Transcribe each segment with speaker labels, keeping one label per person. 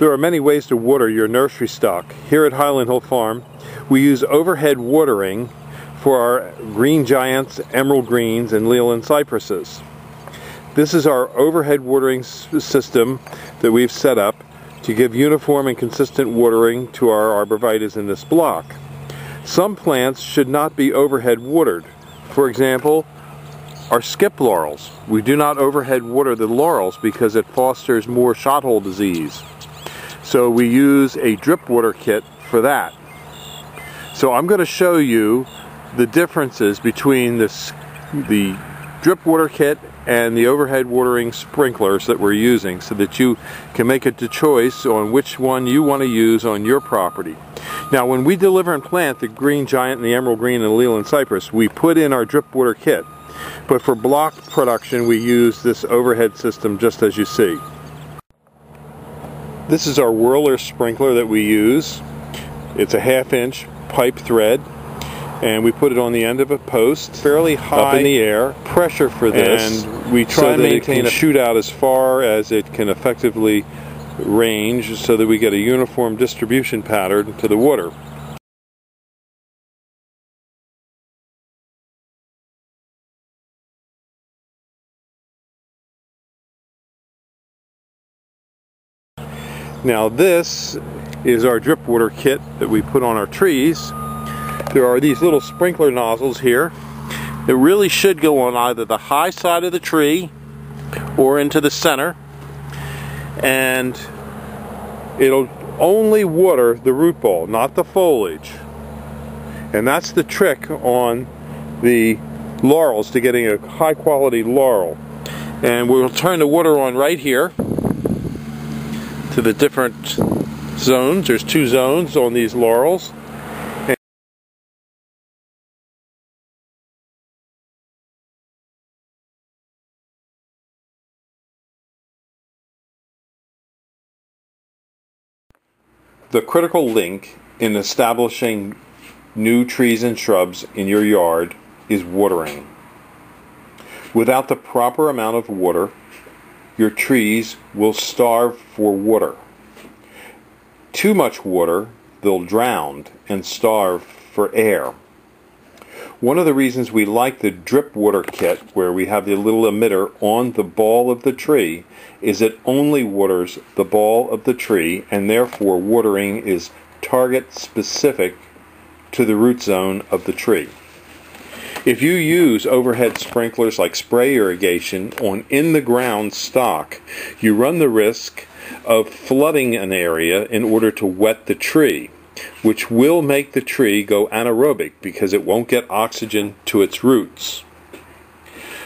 Speaker 1: There are many ways to water your nursery stock. Here at Highland Hill Farm, we use overhead watering for our green giants, emerald greens, and Leland cypresses. This is our overhead watering system that we've set up to give uniform and consistent watering to our arborvitaes in this block. Some plants should not be overhead watered. For example, our skip laurels. We do not overhead water the laurels because it fosters more shot hole disease. So we use a drip water kit for that. So I'm going to show you the differences between the drip water kit and the overhead watering sprinklers that we're using, so that you can make a choice on which one you want to use on your property. Now, when we deliver and plant the green giant and the emerald green and the Leland cypress, we put in our drip water kit. But for block production, we use this overhead system just as you see. This is our whirler sprinkler that we use. It's a 1/2-inch pipe thread, and we put it on the end of a post, fairly high up in the air, pressure for this, and we try to maintain a shoot out as far as it can effectively range so that we get a uniform distribution pattern to the water. Now this is our drip water kit that we put on our trees. There are these little sprinkler nozzles here. It really should go on either the high side of the tree or into the center, and it'll only water the root ball, not the foliage. And that's the trick on the laurels, to getting a high quality laurel. And we'll turn the water on right here to the different zones. There's 2 zones on these laurels. The critical link in establishing new trees and shrubs in your yard is watering. Without the proper amount of water, your trees will starve for water. Too much water, they'll drown and starve for air. One of the reasons we like the drip water kit, where we have the little emitter on the ball of the tree, is it only waters the ball of the tree, and therefore watering is target specific to the root zone of the tree. If you use overhead sprinklers like spray irrigation on in-the-ground stock, you run the risk of flooding an area in order to wet the tree, which will make the tree go anaerobic because it won't get oxygen to its roots.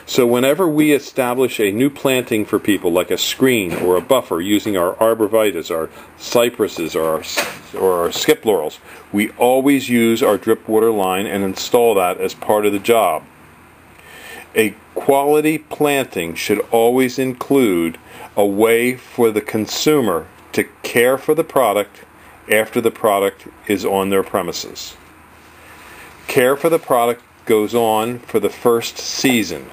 Speaker 1: So whenever we establish a new planting for people, like a screen or a buffer, using our arborvitaes, our cypresses, or our skip laurels, we always use our drip water line and install that as part of the job. A quality planting should always include a way for the consumer to care for the product after the product is on their premises. Care for the product goes on for the first season.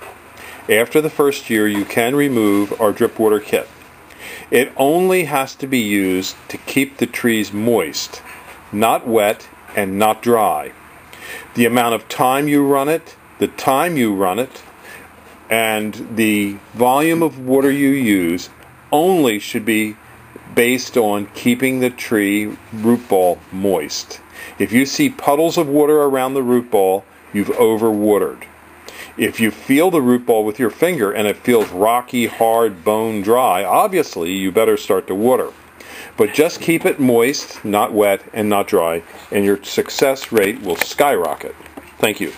Speaker 1: After the first year, you can remove our drip water kit. It only has to be used to keep the trees moist, not wet and not dry. The amount of time you run it, the time you run it, and the volume of water you use only should be based on keeping the tree root ball moist. If you see puddles of water around the root ball, you've overwatered. If you feel the root ball with your finger and it feels rocky, hard, bone dry, obviously you better start to water. But just keep it moist, not wet and not dry, and your success rate will skyrocket. Thank you.